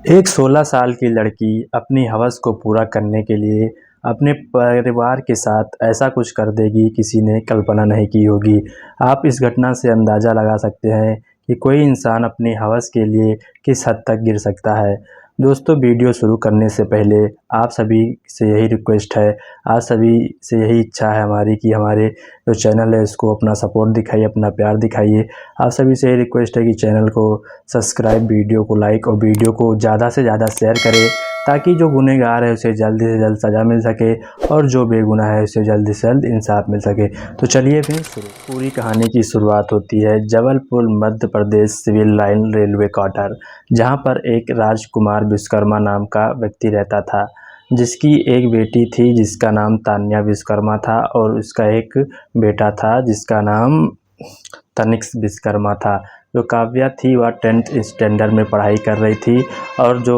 एक 16 साल की लड़की अपनी हवस को पूरा करने के लिए अपने परिवार के साथ ऐसा कुछ कर देगी, किसी ने कल्पना नहीं की होगी। आप इस घटना से अंदाज़ा लगा सकते हैं कि कोई इंसान अपनी हवस के लिए किस हद तक गिर सकता है। दोस्तों, वीडियो शुरू करने से पहले आप सभी से यही रिक्वेस्ट है, आप सभी से यही इच्छा है हमारी कि हमारे जो चैनल है इसको अपना सपोर्ट दिखाइए, अपना प्यार दिखाइए। आप सभी से यही रिक्वेस्ट है कि चैनल को सब्सक्राइब, वीडियो को लाइक और वीडियो को ज़्यादा से ज़्यादा शेयर करें, ताकि जो गुनहगार है उसे जल्दी से जल्द सज़ा मिल सके और जो बेगुनाह है उसे जल्दी से जल्द इंसाफ मिल सके। तो चलिए फिर शुरू। पूरी कहानी की शुरुआत होती है Jabalpur Madhya Pradesh civil line railway quarter, जहां पर एक राजकुमार विश्वकर्मा नाम का व्यक्ति रहता था, जिसकी एक बेटी थी जिसका नाम तान्या विश्वकर्मा था और उसका एक बेटा था जिसका नाम तनिष्क विश्वकर्मा था। जो काव्या थी वह 10th स्टैंडर्ड में पढ़ाई कर रही थी और जो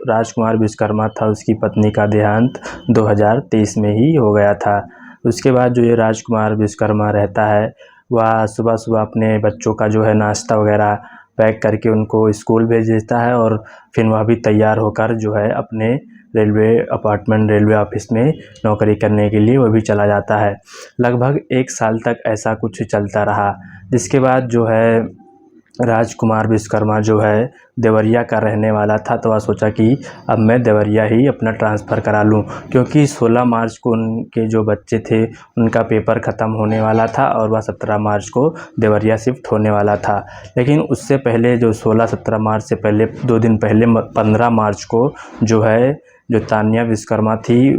राजकुमार विश्वकर्मा था उसकी पत्नी का देहांत 2023 में ही हो गया था। उसके बाद जो ये राजकुमार विश्वकर्मा रहता है वह सुबह सुबह अपने बच्चों का जो है नाश्ता वगैरह पैक करके उनको स्कूल भेज देता है और फिर वह भी तैयार होकर जो है अपने रेलवे ऑफिस में नौकरी करने के लिए वह भी चला जाता है। लगभग 1 साल तक ऐसा कुछ चलता रहा, जिसके बाद जो है राजकुमार विश्वकर्मा जो है देवरिया का रहने वाला था, तो वह सोचा कि अब मैं देवरिया ही अपना ट्रांसफ़र करा लूं, क्योंकि 16 मार्च को उनके जो बच्चे थे उनका पेपर ख़त्म होने वाला था और वह 17 मार्च को देवरिया शिफ्ट होने वाला था। लेकिन उससे पहले जो 16-17 मार्च से पहले 2 दिन पहले 15 मार्च को जो है जो तान्या विश्वकर्मा थी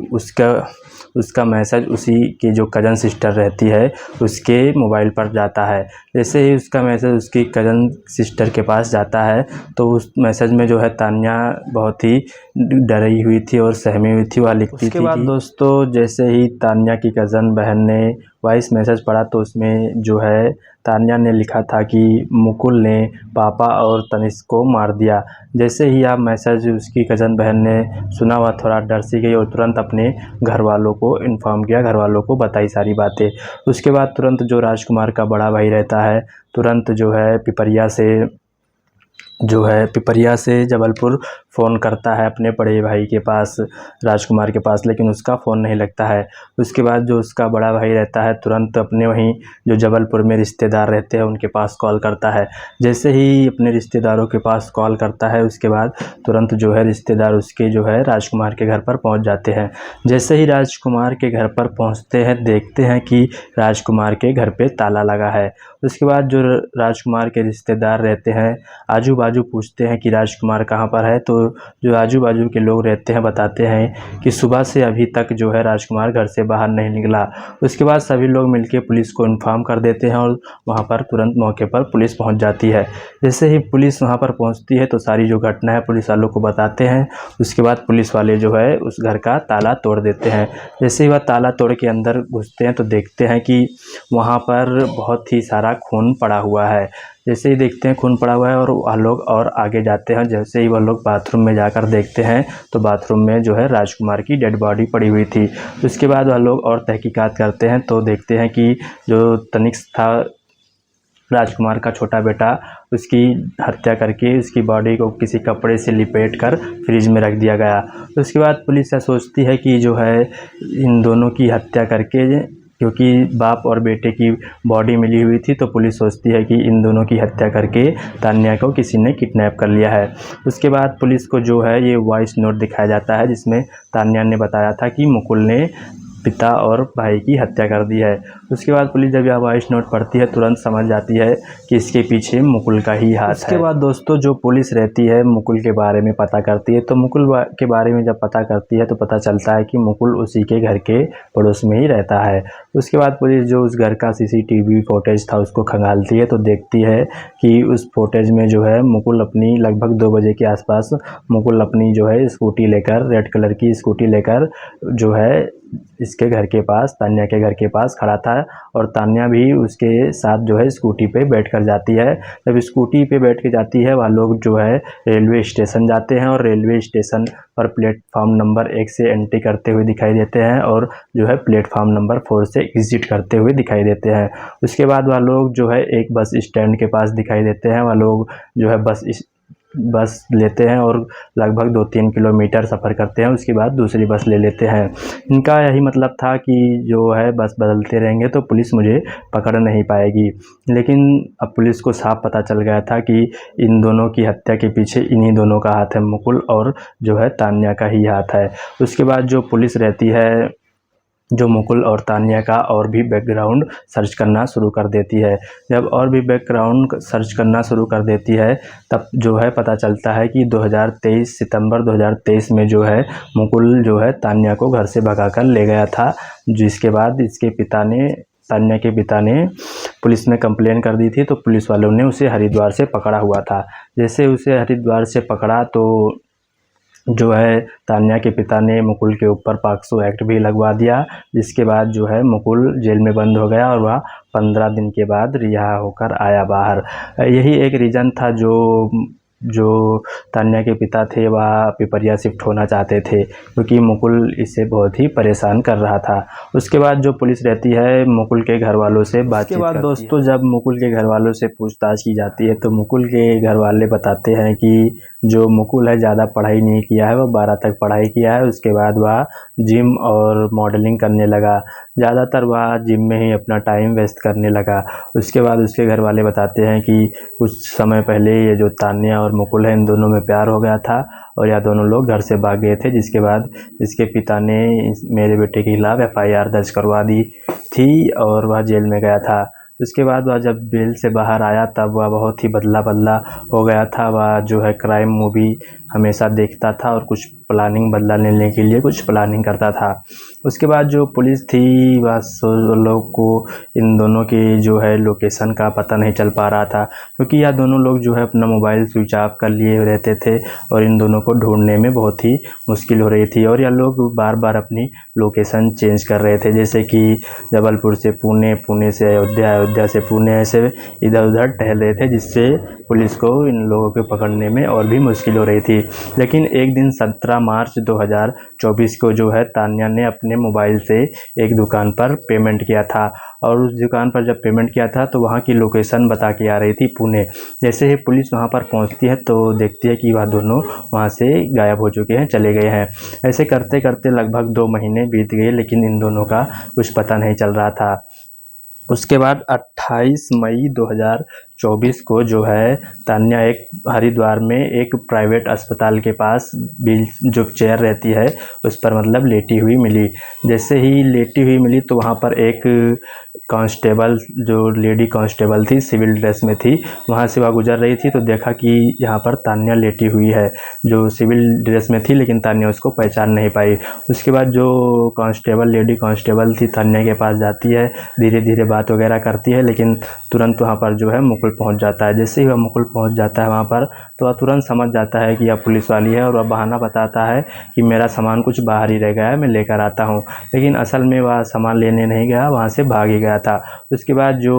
उसका मैसेज उसी की जो कज़न सिस्टर रहती है उसके मोबाइल पर जाता है। जैसे ही उसका मैसेज उसकी कज़न सिस्टर के पास जाता है तो उस मैसेज में जो है तान्या बहुत ही डरी हुई थी और सहमी हुई थी। वह लिखती थी। उसके बाद दोस्तों, जैसे ही तान्या की कज़न बहन ने वॉइस मैसेज पढ़ा तो उसमें जो है तान्या ने लिखा था कि मुकुल ने पापा और तनिष्क को मार दिया। जैसे ही यह मैसेज उसकी कज़न बहन ने सुना वह थोड़ा डर सी गई और तुरंत अपने घर वालों को इन्फॉर्म किया, घर वालों को बताई सारी बातें। उसके बाद तुरंत जो राजकुमार का बड़ा भाई रहता है तुरंत जो है पिपरिया से जबलपुर फ़ोन करता है अपने बड़े भाई के पास, राजकुमार के पास, लेकिन उसका फ़ोन नहीं लगता है। उसके बाद जो उसका बड़ा भाई रहता है तुरंत अपने वहीं जो जबलपुर में रिश्तेदार रहते हैं उनके पास कॉल करता है। जैसे ही अपने रिश्तेदारों के पास कॉल करता है उसके बाद तुरंत जो है रिश्तेदार उसके जो है राजकुमार के घर पर पहुंच जाते हैं। जैसे ही राजकुमार के घर पर पहुंचते हैं देखते हैं कि राजकुमार के घर पे ताला लगा है। उसके बाद जो राजकुमार के रिश्तेदार रहते हैं आजू बाजू पूछते हैं कि राजकुमार कहाँ पर है, तो जो आजू बाजू के लोग रहते हैं बताते हैं कि सुबह से अभी तक जो है राजकुमार घर से बाहर नहीं निकला। उसके बाद सभी लोग मिलकर पुलिस को इन्फॉर्म कर देते हैं और वहाँ पर तुरंत मौके पर पुलिस पहुँच जाती है। जैसे ही पुलिस वहाँ पर पहुँचती है तो सारी जो घटना है पुलिस वालों को बताते हैं। उसके बाद पुलिस वाले जो है उस घर का ताला तोड़ देते हैं। जैसे ही वह ताला तोड़ के अंदर घुसते हैं तो देखते हैं कि वहाँ पर बहुत ही सारा खून पड़ा हुआ है। जैसे ही देखते हैं खून पड़ा हुआ है और वह लोग और आगे जाते हैं। जैसे ही वह लोग बाथरूम में जाकर देखते हैं तो बाथरूम में जो है राजकुमार की डेड बॉडी पड़ी हुई थी। उसके बाद वह लोग और तहकीकात करते हैं तो देखते हैं कि जो तनिष्क था राजकुमार का छोटा बेटा, उसकी हत्या करके उसकी बॉडी को किसी कपड़े से लिपेट कर फ्रिज में रख दिया गया। उसके बाद पुलिस यह सोचती है कि जो है इन दोनों की हत्या करके, क्योंकि बाप और बेटे की बॉडी मिली हुई थी, तो पुलिस सोचती है कि इन दोनों की हत्या करके तान्या को किसी ने किडनैप कर लिया है। उसके बाद पुलिस को जो है ये वॉइस नोट दिखाया जाता है जिसमें तान्या ने बताया था कि मुकुल ने पिता और भाई की हत्या कर दी है। उसके बाद पुलिस जब यह वॉइस नोट पढ़ती है तुरंत समझ जाती है कि इसके पीछे मुकुल का ही हाथ है। उसके बाद दोस्तों जो पुलिस रहती है मुकुल के बारे में पता करती है, तो मुकुल के बारे में जब पता करती है तो पता चलता है कि मुकुल उसी के घर के पड़ोस में ही रहता है। उसके बाद पुलिस जो उस घर का CCTV फुटेज था उसको खंगालती है तो देखती है कि उस फुटेज में जो है मुकुल अपनी लगभग 2 बजे के आसपास मुकुल अपनी जो है स्कूटी लेकर, रेड कलर की स्कूटी लेकर जो है इसके घर के पास, तान्या के घर के पास खड़ा था और तान्या भी उसके साथ जो है स्कूटी पे बैठ कर जाती है। जब स्कूटी पे बैठ के जाती है वह लोग जो है रेलवे स्टेशन जाते हैं और रेलवे स्टेशन पर प्लेटफॉर्म नंबर 1 से एंट्री करते हुए दिखाई देते हैं और जो है प्लेटफॉर्म नंबर 4 से एग्जिट करते हुए दिखाई देते हैं। उसके बाद वह लोग जो है एक बस स्टैंड के पास दिखाई देते हैं। वह लोग जो है बस लेते हैं और लगभग 2-3 किलोमीटर सफ़र करते हैं, उसके बाद दूसरी बस ले लेते हैं। इनका यही मतलब था कि जो है बस बदलते रहेंगे तो पुलिस मुझे पकड़ नहीं पाएगी। लेकिन अब पुलिस को साफ पता चल गया था कि इन दोनों की हत्या के पीछे इन्हीं दोनों का हाथ है, मुकुल और जो है तान्या का ही हाथ है। उसके बाद जो पुलिस रहती है, जो मुकुल और तान्या का और भी बैकग्राउंड सर्च करना शुरू कर देती है। जब और भी बैकग्राउंड सर्च करना शुरू कर देती है, तब जो है पता चलता है कि 2023 सितंबर 2023 में जो है मुकुल जो है तान्या को घर से भगाकर ले गया था, जिसके बाद इसके पिता ने, तान्या के पिता ने पुलिस में कंप्लेन कर दी थी। तो पुलिस वालों ने उसे हरिद्वार से पकड़ा हुआ था। जैसे उसे हरिद्वार से पकड़ा तो जो है तान्या के पिता ने मुकुल के ऊपर पॉक्सो एक्ट भी लगवा दिया, जिसके बाद जो है मुकुल जेल में बंद हो गया और वह 15 दिन के बाद रिहा होकर आया बाहर। यही एक रीज़न था जो तान्या के पिता थे वह पिपरिया शिफ्ट होना चाहते थे, क्योंकि मुकुल इससे बहुत ही परेशान कर रहा था। उसके बाद जो पुलिस रहती है मुकुल के घर वालों से बातचीत करती है। उसके बाद दोस्तों जब मुकुल के घर वालों से पूछताछ की जाती है तो मुकुल के घर वाले बताते हैं कि जो मुकुल है ज़्यादा पढ़ाई नहीं किया है, वह 12 तक पढ़ाई किया है। उसके बाद वह जिम और मॉडलिंग करने लगा, ज़्यादातर वह जिम में ही अपना टाइम वेस्ट करने लगा। उसके बाद उसके घर वाले बताते हैं कि कुछ समय पहले ये जो तान्या और मुकुल है, इन दोनों में प्यार हो गया था और यह दोनों लोग घर से भाग गए थे, जिसके बाद इसके पिता ने मेरे बेटे के खिलाफ़ FIR दर्ज करवा दी थी और वह जेल में गया था। उसके बाद वह जब जेल से बाहर आया तब वह बहुत ही बदला हो गया था। वह जो है क्राइम मूवी हमेशा देखता था और कुछ प्लानिंग, बदला लेने के लिए कुछ प्लानिंग करता था। उसके बाद जो पुलिस थी वह लोग को इन दोनों के जो है लोकेशन का पता नहीं चल पा रहा था, क्योंकि यह दोनों लोग जो है अपना मोबाइल स्विच ऑफ कर लिए रहते थे और इन दोनों को ढूंढने में बहुत ही मुश्किल हो रही थी। और यह लोग बार बार अपनी लोकेशन चेंज कर रहे थे, जैसे कि जबलपुर से पुणे, पुणे से अयोध्या, अयोध्या से पुणे, ऐसे इधर उधर टहल रहे थे, जिससे पुलिस को इन लोगों को पकड़ने में और भी मुश्किल हो रही थी। लेकिन एक दिन 17 मार्च 2024 को जो है तान्या ने अपने मोबाइल से एक दुकान पर पेमेंट किया था और उस दुकान पर जब पेमेंट किया था तो वहाँ की लोकेशन बता के आ रही थी पुणे। जैसे ही पुलिस वहाँ पर पहुँचती है तो देखती है कि वह दोनों वहाँ से गायब हो चुके हैं, चले गए हैं। ऐसे करते करते लगभग 2 महीने बीत गए, लेकिन इन दोनों का कुछ पता नहीं चल रहा था। उसके बाद 28 मई 2024 को जो है तान्या एक हरिद्वार में एक प्राइवेट अस्पताल के पास व्हील जो चेयर रहती है उस पर मतलब लेटी हुई मिली। जैसे ही लेटी हुई मिली तो वहाँ पर एक कांस्टेबल, जो लेडी कांस्टेबल थी, सिविल ड्रेस में थी, वहाँ से वह गुजर रही थी तो देखा कि यहाँ पर तान्या लेटी हुई है, जो सिविल ड्रेस में थी, लेकिन तान्या उसको पहचान नहीं पाई। उसके बाद जो कांस्टेबल, लेडी कांस्टेबल थी, तान्या के पास जाती है, धीरे धीरे बात वगैरह करती है, लेकिन तुरंत वहाँ पर जो है मुकुल पहुँच जाता है। जैसे ही वह मुकुल पहुँच जाता है वहाँ पर तो वह तुरंत समझ जाता है कि यह पुलिस वाली है और वह बहाना बताता है कि मेरा सामान कुछ बाहर ही रह गया है, मैं लेकर आता हूँ। लेकिन असल में वह सामान लेने नहीं गया, वहाँ से भाग ही गया था। उसके बाद जो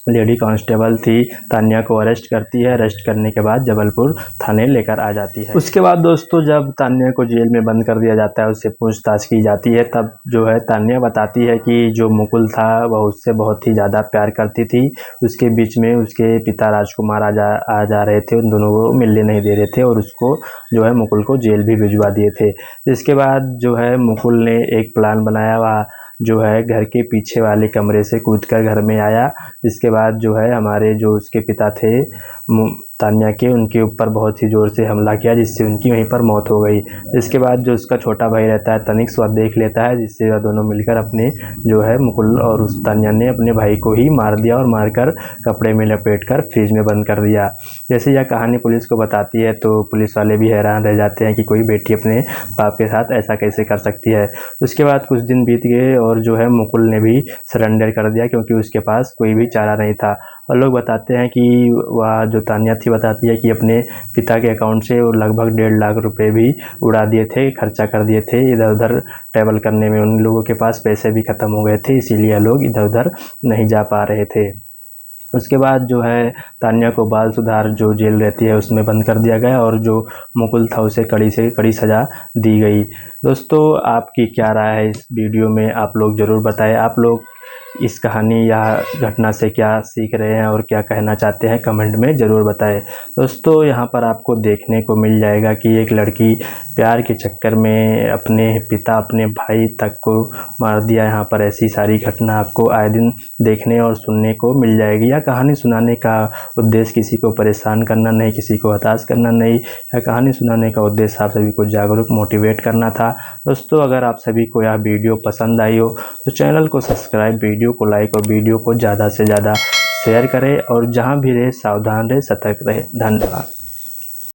लेडी कांस्टेबल थी तान्या को अरेस्ट करती है। अरेस्ट करने के बाद जबलपुर थाने लेकर आ जाती है। उसके बाद दोस्तों जब तान्या को जेल में बंद कर दिया जाता है, उससे पूछताछ की जाती है, तब जो है तान्या बताती है कि जो मुकुल था वह उससे बहुत ही ज़्यादा प्यार करती थी। उसके बीच में उसके पिता राजकुमार आ जा रहे थे, उन दोनों को मिलने नहीं दे रहे थे और उसको जो है मुकुल को जेल भी भिजवा दिए थे। इसके बाद जो है मुकुल ने एक प्लान बनाया, वह जो है घर के पीछे वाले कमरे से कूदकर घर में आया। इसके बाद जो है हमारे जो उसके पिता थे तान्या के, उनके ऊपर बहुत ही ज़ोर से हमला किया, जिससे उनकी वहीं पर मौत हो गई। इसके बाद जो उसका छोटा भाई रहता है तनिष्क, वह देख लेता है, जिससे वह दोनों मिलकर अपने जो है मुकुल और उस तान्या ने अपने भाई को ही मार दिया और मारकर कपड़े में लपेटकर फ्रिज में बंद कर दिया। जैसे यह कहानी पुलिस को बताती है तो पुलिस वाले भी हैरान रह जाते हैं कि कोई बेटी अपने बाप के साथ ऐसा कैसे कर सकती है। उसके बाद कुछ दिन बीत गए और जो है मुकुल ने भी सरेंडर कर दिया, क्योंकि उसके पास कोई भी चारा नहीं था। और लोग बताते हैं कि वह जो तान्या थी बताती है कि अपने पिता के अकाउंट से वो लगभग 1.5 लाख रुपए भी उड़ा दिए थे, खर्चा कर दिए थे। इधर उधर ट्रैवल करने में उन लोगों के पास पैसे भी ख़त्म हो गए थे, इसीलिए लोग इधर उधर नहीं जा पा रहे थे। उसके बाद जो है तान्या को बाल सुधार जो जेल रहती है उसमें बंद कर दिया गया और जो मुकुल था उसे कड़ी से कड़ी सज़ा दी गई। दोस्तों आपकी क्या राय है इस वीडियो में, आप लोग ज़रूर बताएं। आप लोग इस कहानी या घटना से क्या सीख रहे हैं और क्या कहना चाहते हैं कमेंट में ज़रूर बताएं। दोस्तों यहाँ पर आपको देखने को मिल जाएगा कि एक लड़की प्यार के चक्कर में अपने पिता अपने भाई तक को मार दिया। यहाँ पर ऐसी सारी घटना आपको आए दिन देखने और सुनने को मिल जाएगी। या कहानी सुनाने का उद्देश्य किसी को परेशान करना नहीं, किसी को हताश करना नहीं, या कहानी सुनाने का उद्देश्य आप सभी को जागरूक मोटिवेट करना था। दोस्तों अगर आप सभी को यह वीडियो पसंद आई हो तो चैनल को सब्सक्राइब, वीडियो को लाइक और वीडियो को ज़्यादा से ज़्यादा शेयर करें और जहां भी रहे सावधान रहे, सतर्क रहे। धन्यवाद।